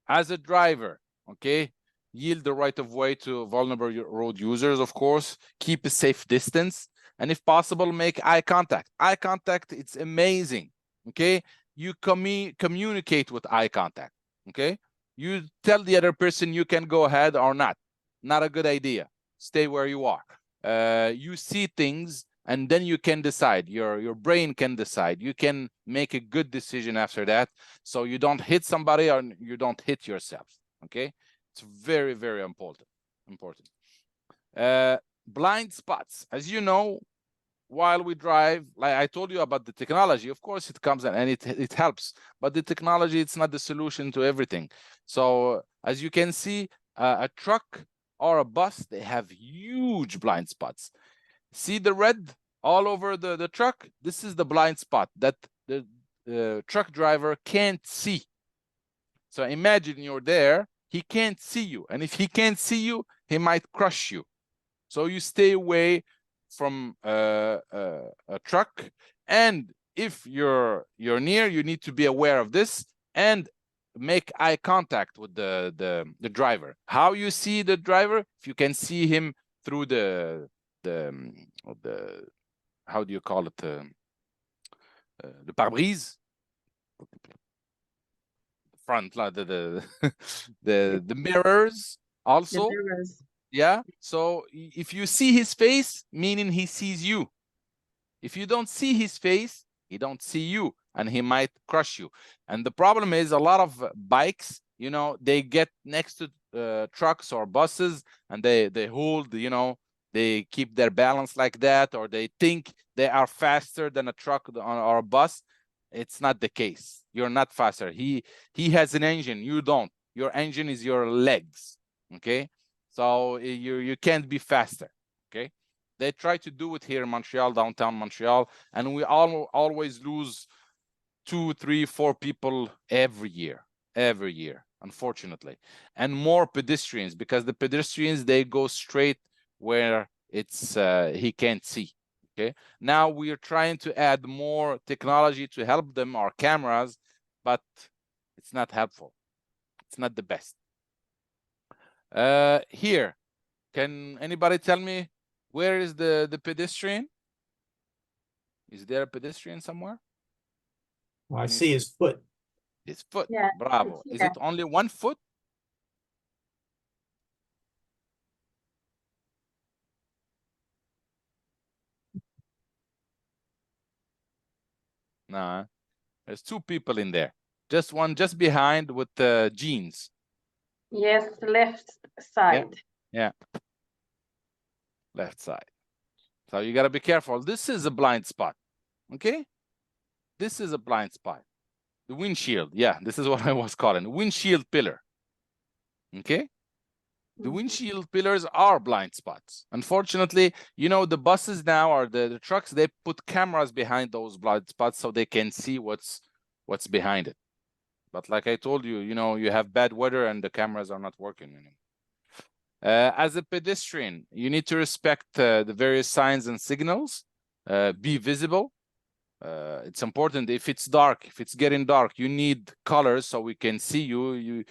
As a driver, okay, yield the right of way to vulnerable road users, of course. Keep a safe distance. And if possible, make eye contact. Eye contact, it's amazing, okay? You communicate with eye contact, okay? You tell the other person you can go ahead or not. Not a good idea. Stay where you are. You see things, and then you can decide. Your brain can decide. You can make a good decision after that, so you don't hit somebody or you don't hit yourself, okay? It's very, very important. Blind spots. As you know, while we drive, like I told you about the technology, of course it comes and it helps, but the technology, it's not the solution to everything. So as you can see, a truck or a bus, they have huge blind spots. See the red all over the truck? This is the blind spot that the truck driver can't see. So imagine you're there, he can't see you, and if he can't see you, he might crush you. So you stay away from a truck, and if you're near, you need to be aware of this and make eye contact with the driver. How you see the driver? If you can see him through the how do you call it, the pare-brise, front, the mirrors also. The mirrors. Yeah, so if you see his face, meaning he sees you. If you don't see his face, he don't see you, and he might crush you. And the problem is, a lot of bikes, you know, they get next to trucks or buses, and they hold, you know, they keep their balance like that, or they think they are faster than a truck or a bus. It's not the case. You're not faster. He has an engine, you don't. Your engine is your legs, okay? So you can't be faster, okay? They try to do it here in Montreal, downtown Montreal, and we always lose 2, 3, 4 people every year, unfortunately. And more pedestrians, because the pedestrians, they go straight where it's he can't see. Okay, now we are trying to add more technology to help them, our cameras, but it's not helpful. It's not the best. Here, can anybody tell me where is the pedestrian? Is there a pedestrian somewhere? Well, I see his foot. His foot. Yeah, Bravo. it's Is here. it only one foot? No, there's 2 people in there. Just one just behind with the jeans. Yes, left side. Yeah. Left side. So you got to be careful. This is a blind spot. Okay? This is a blind spot. The windshield. Yeah, this is what I was calling. Windshield pillar. Okay? The windshield pillars are blind spots. Unfortunately, you know, the buses now or the trucks, they put cameras behind those blind spots so they can see what's behind it. But like I told you, you know, you have bad weather and the cameras are not working anymore. As a pedestrian, you need to respect the various signs and signals, be visible. It's important. If it's dark, if it's getting dark, you need colors so we can see you.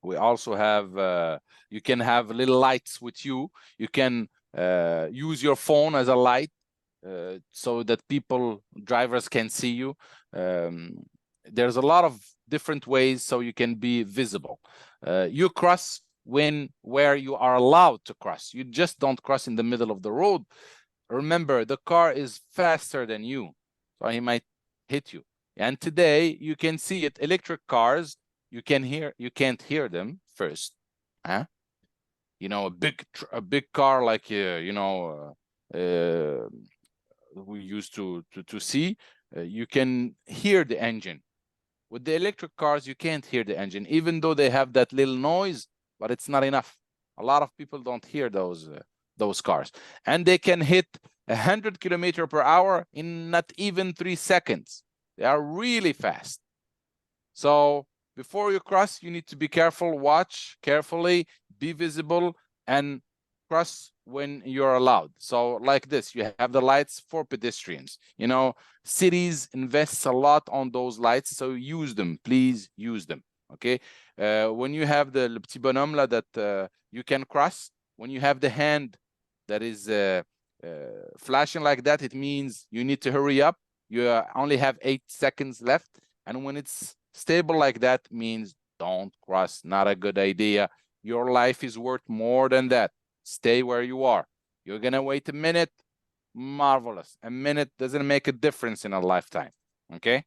We also have, you can have little lights with you. You can use your phone as a light so that drivers can see you. There's a lot of different ways so you can be visible. You cross where you are allowed to cross. You just don't cross in the middle of the road. Remember, the car is faster than you, so he might hit you. And today you can see it. Electric cars, you can't hear them first. Huh? You know, a big car like you know we used to see. You can hear the engine. With the electric cars, you can't hear the engine, even though they have that little noise, but it's not enough. A lot of people don't hear those cars, and they can hit 100 kilometers per hour in not even 3 seconds. They are really fast. So before you cross, you need to be careful, watch carefully, be visible, and cross when you're allowed. So like this, you have the lights for pedestrians. You know, cities invest a lot on those lights, so use them. Please use them. Okay. When you have the petit bonhomme that you can cross, when you have the hand that is flashing like that, it means you need to hurry up. You only have 8 seconds left. And when it's stable like that, means don't cross. Not a good idea. Your life is worth more than that. Stay where you are. You're gonna wait a minute. Marvelous. A minute doesn't make a difference in a lifetime. Okay.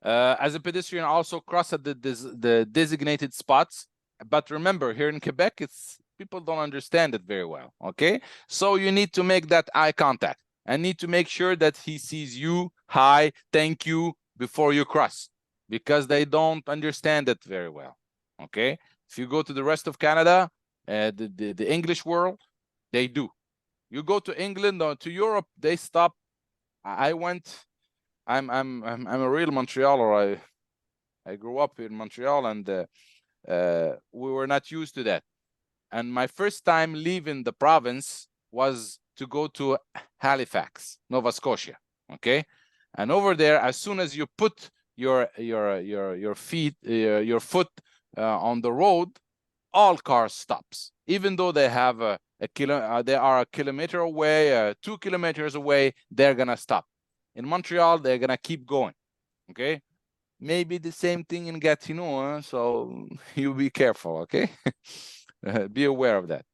As a pedestrian, also cross at the designated spots. But remember, here in Quebec, people don't understand it very well. Okay, so you need to make that eye contact and need to make sure that he sees you. Hi, thank you before you cross, because they don't understand it very well. Okay, if you go to the rest of Canada, the English world, they do. You go to England or to Europe, they stop. I'm a real Montrealer. I grew up in Montreal, and we were not used to that. And my first time leaving the province was to go to Halifax, Nova Scotia. Okay, and over there, as soon as you put your foot on the road, all cars stops, even though they have they are a kilometer away, 2 kilometers away. They're gonna stop. In Montreal, they're gonna keep going. Okay, maybe the same thing in Gatineau, so you be careful. Okay. Be aware of that.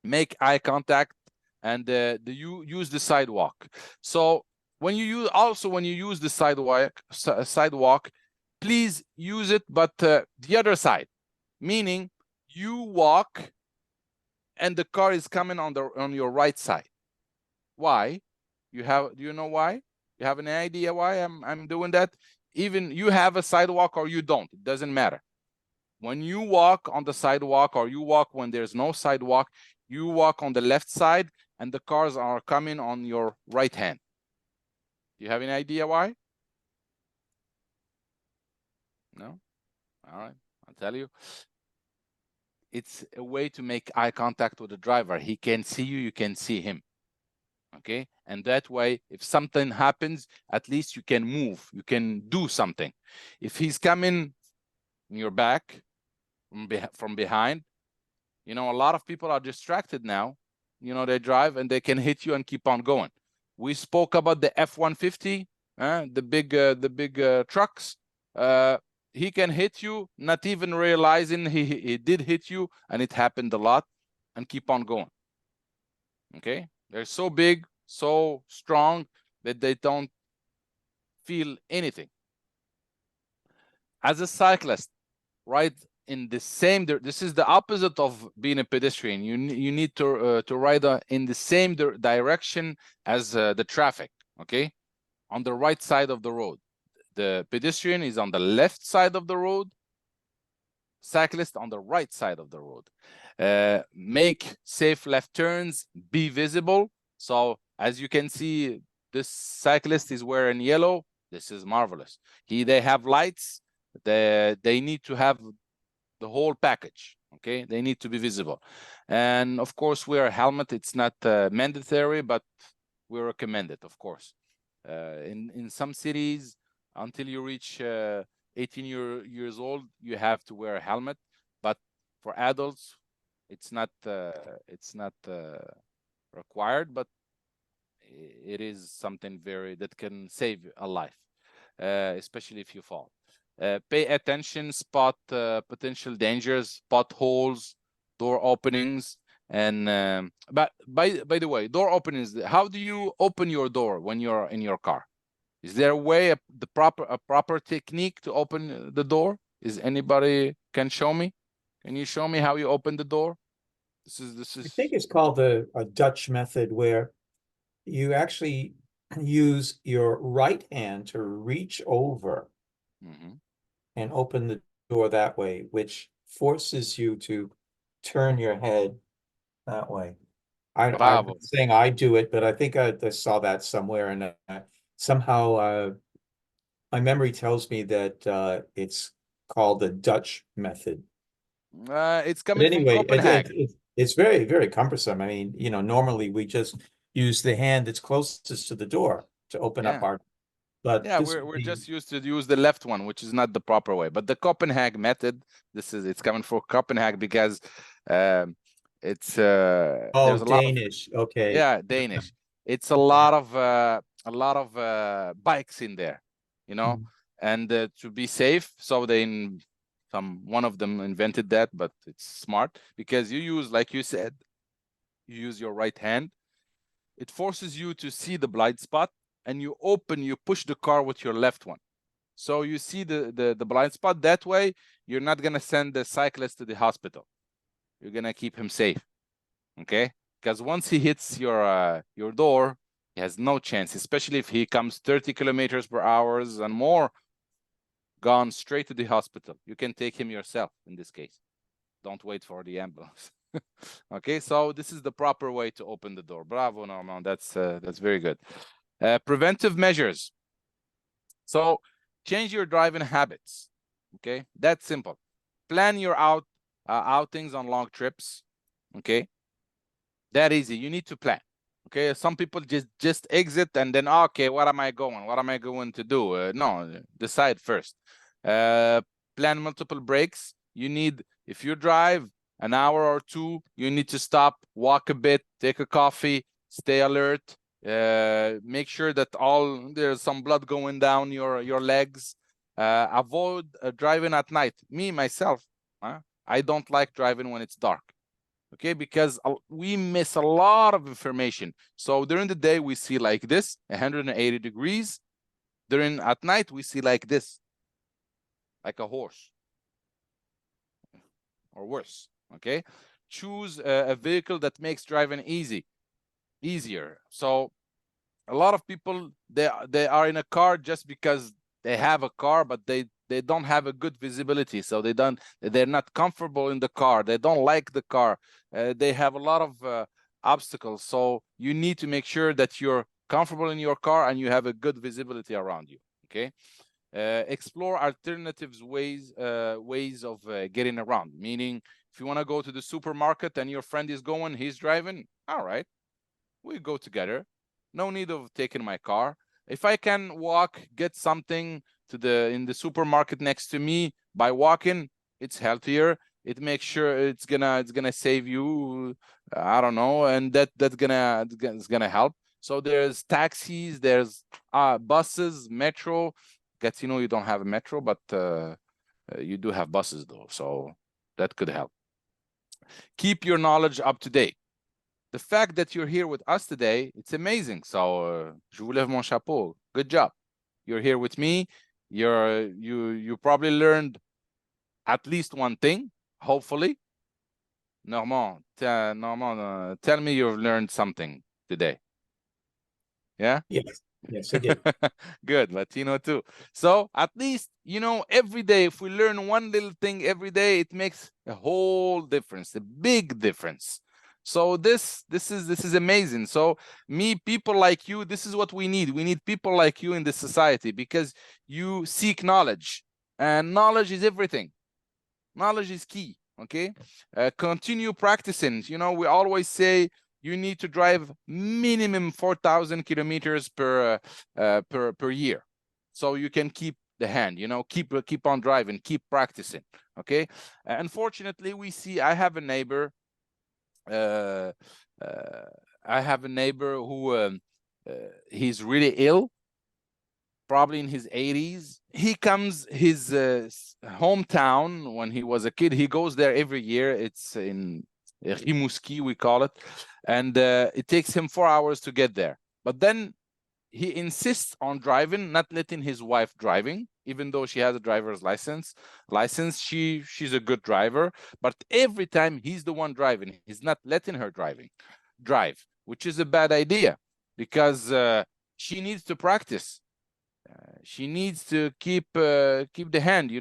Make eye contact, and you use the sidewalk. So when you use the sidewalk, please use it, but the other side, meaning you walk and the car is coming on your right side. Why? Do you know why? You have any idea why I'm doing that? Even you have a sidewalk or you don't, it doesn't matter. When you walk on the sidewalk or you walk when there's no sidewalk, you walk on the left side and the cars are coming on your right hand. Do you have any idea why? No? All right, I'll tell you. It's a way to make eye contact with the driver. He can see you, you can see him. Okay, and that way, if something happens, at least you can move, you can do something. If he's coming in your back from behind, you know, a lot of people are distracted now. You know, they drive and they can hit you and keep on going. We spoke about the F-150, the big trucks. He can hit you, not even realizing he did hit you, and it happened a lot, and keep on going. Okay, they're so big, so strong that they don't feel anything. As a cyclist, right in the same, this is the opposite of being a pedestrian. You need to ride in the same direction as the traffic. Okay, on the right side of the road. The pedestrian is on the left side of the road, cyclist on the right side of the road. Make safe left turns, be visible. So as you can see, this cyclist is wearing yellow. This is marvelous. They have lights. They need to have the whole package. Okay, they need to be visible. And of course, wear a helmet. It's not mandatory, but we recommend it, of course. In some cities, until you reach 18 years old, you have to wear a helmet. But for adults, it's not required, but it is something that can save a life, especially if you fall. Pay attention, spot potential dangers, potholes, door openings, and but by the way, door openings. How do you open your door when you're in your car? Is there a way, a proper technique to open the door? Is anybody can show me? Can you show me how you open the door? This is. I think it's called a Dutch method, where you actually use your right hand to reach over and open the door that way, which forces you to turn your head that way. I'm not saying I do it, but I think I saw that somewhere, and somehow my memory tells me that it's called the Dutch method. It's coming from Copenhagen. It's very, very cumbersome. I mean, you know, normally we just use the hand that's closest to the door to open up our. But yeah, we're just used to use the left one, which is not the proper way. But the Copenhagen method, it's coming from Copenhagen because it's there's a Danish. Okay. Yeah, Danish. It's a lot of bikes in there, you know, and to be safe, so one of them invented that, but it's smart because you use, like you said, you use your right hand. It forces you to see the blind spot, and you push the car with your left one. So you see the blind spot. That way, you're not going to send the cyclist to the hospital. You're going to keep him safe. Okay? Because once he hits your door, he has no chance, especially if he comes 30 kilometers per hour and more, gone straight to the hospital. You can take him yourself in this case. Don't wait for the ambulance. Okay, so this is the proper way to open the door. Bravo, Norman. That's very good. Preventive measures. So change your driving habits. Okay, that's simple. Plan your outings on long trips. Okay, that easy. You need to plan. Okay, some people just exit and then, okay, what am I going to do? No, decide first. Plan multiple breaks. You need, if you drive an hour or two, you need to stop, walk a bit, take a coffee, stay alert. Make sure that there's some blood going down your legs. Avoid driving at night. Me, myself, I don't like driving when it's dark. Okay, because we miss a lot of information. So during the day, we see like this, 180 degrees. At night, we see like this, like a horse or worse. Okay, choose a vehicle that makes driving easier. So a lot of people, they are in a car just because they have a car, but they don't have a good visibility, so they're not comfortable in the car, they don't like the car, they have a lot of obstacles. So you need to make sure that you're comfortable in your car and you have a good visibility around you. Okay. Explore alternatives ways of getting around, meaning if you want to go to the supermarket and your friend is going, he's driving, all right, we go together, no need of taking my car. If I can walk, get something in the supermarket next to me by walking, it's healthier, it makes sure it's gonna save you, I don't know, and that's gonna help. So there's taxis, there's buses, metro. Gatineau, you don't have a metro, but you do have buses though, so that could help. Keep your knowledge up to date. The fact that you're here with us today, it's amazing. So je vous lève mon chapeau. Good job. You're here with me. You probably learned at least one thing, hopefully. Normand, tell me you've learned something today. Yeah? Yes. Yes, I did. Good, Latino too. So at least, every day, if we learn one little thing every day, it makes a whole difference, a big difference. So this is amazing. So people like you, this is what we need. We need people like you in the society because you seek knowledge, and knowledge is everything. Knowledge is key. Okay. Continue practicing. We always say you need to drive minimum 4,000 kilometers per year, so you can keep the hand. Keep on driving, keep practicing. Okay. Unfortunately, I have a neighbor. I have a neighbor who he's really ill, probably in his 80s. He comes his hometown when he was a kid. He goes there every year. It's in Rimouski, we call it, and it takes him 4 hours to get there. But then he insists on driving, not letting his wife driving, even though she has a driver's license. She's a good driver, but every time he's the one driving, he's not letting her drive, which is a bad idea because she needs to practice. She needs to keep the hand,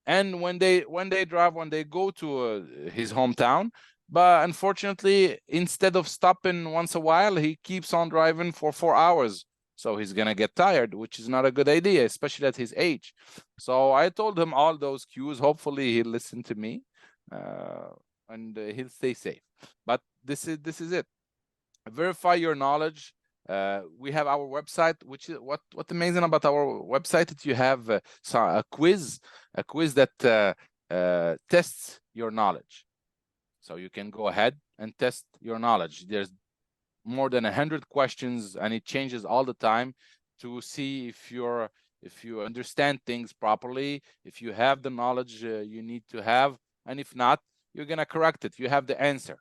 and when they drive, when they go to his hometown. But unfortunately, instead of stopping once a while, he keeps on driving for 4 hours. So he's gonna get tired, which is not a good idea, especially at his age. So I told him all those cues. Hopefully he'll listen to me, and he'll stay safe. But this is it. Verify your knowledge. We have our website, which is what's amazing about our website, that you have a quiz that tests your knowledge. So you can go ahead and test your knowledge. There's more than 100 questions, and it changes all the time to see if you understand things properly, if you have the knowledge you need to have, and if not, you're gonna correct it. You have the answer,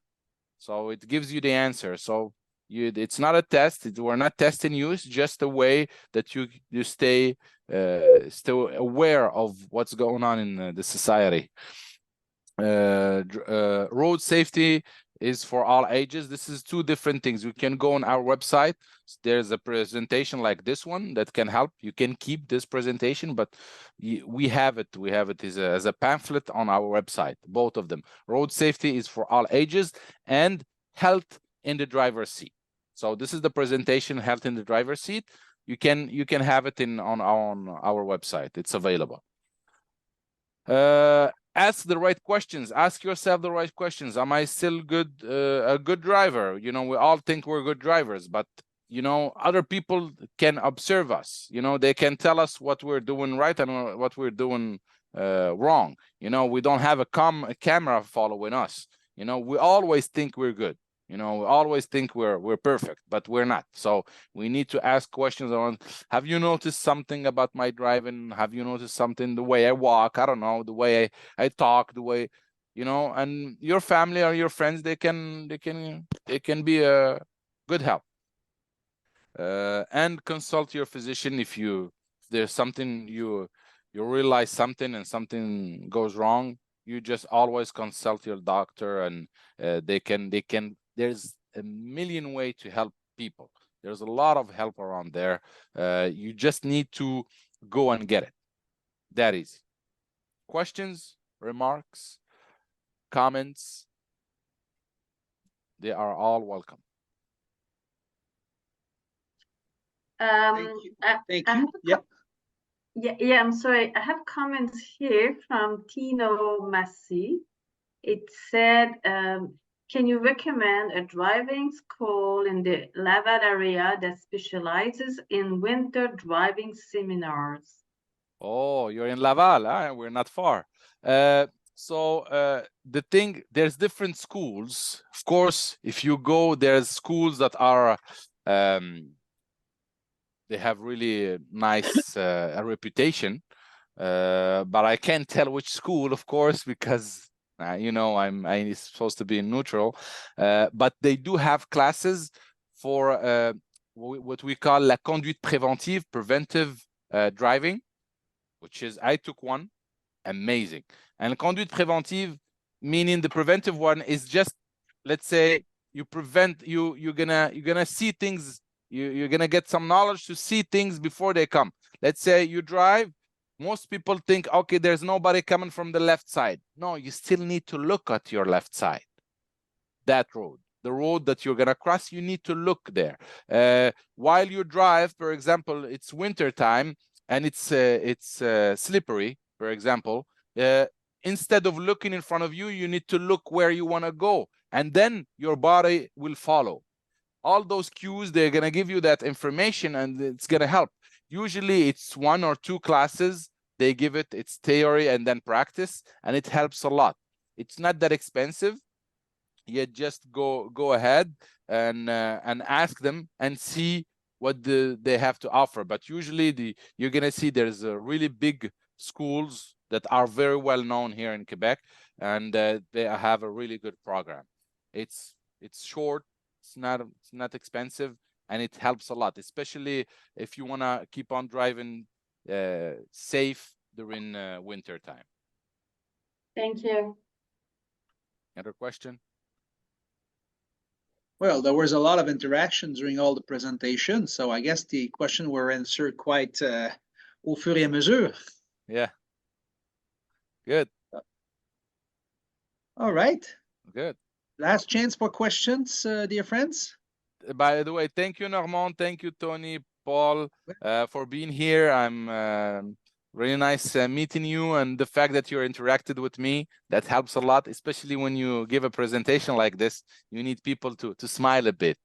so it gives you the answer. So it's not a test. We're not testing you. It's just a way that you stay still aware of what's going on in the society. Road safety is for all ages. This is two different things. You can go on our website. There's a presentation like this one that can help. You can keep this presentation, but we have it. We have it as a pamphlet on our website, both of them. Road safety is for all ages, and health in the driver's seat. So this is the presentation, health in the driver's seat. You can have it on our website. It's available. Ask the right questions. Ask yourself the right questions. Am I still a good driver? We all think we're good drivers, but other people can observe us. They can tell us what we're doing right and what we're doing wrong. We don't have a camera following us. We always think we're good. We always think we're perfect, but we're not. So we need to ask questions on, have you noticed something about my driving? Have you noticed something, the way I walk? I don't know, the way I talk, the way, and your family or your friends, they can be a good help. And consult your physician if there's something you realize something and something goes wrong. you just always consult your doctor, and they can there's a million ways to help people. There's a lot of help around there. You just need to go and get it. That easy. Questions, remarks, comments? They are all welcome. Thank you. Thank you. Yeah, I'm sorry. I have comments here from Tino Massi. It said, can you recommend a driving school in the Laval area that specializes in winter driving seminars? Oh, you're in Laval, huh? We're not far. So the thing, there's different schools. Of course, if you go, there's schools that are they have really nice a reputation, but I can't tell which school, of course, because you know I'm supposed to be neutral. But they do have classes for what we call la conduite préventive, preventive driving, which is, I took one, amazing. And conduite préventive, meaning the preventive one is just, let's say you prevent, you're gonna see things, you're gonna get some knowledge to see things before they come. Let's say you drive, most people think, okay, there's nobody coming from the left side. No, you still need to look at your left side. That road, the road that you're gonna cross, you need to look there. While you drive, for example, it's winter time and it's slippery, for example, instead of looking in front of you, you need to look where you want to go, and then your body will follow. All those cues, they're going to give you that information, and it's going to help. Usually it's 1 or 2 classes. They give it, it's theory and then practice, and it helps a lot. It's not that expensive. You just go ahead and ask them and see what they have to offer. But usually you're going to see there's a really big schools that are very well known here in Quebec, and they have a really good program. It's short, it's not expensive, and it helps a lot, especially if you want to keep on driving safe during winter time. Thank you. Another question? Well, there was a lot of interaction during all the presentations, so I guess the question were answered quite au fur et à mesure. Yeah. Good. All right. Good. Last chance for questions, dear friends. By the way, thank you, Normand. Thank you, Tony, Paul, for being here. I'm really nice meeting you, and the fact that you're interacted with me, that helps a lot, especially when you give a presentation like this. You need people to smile a bit.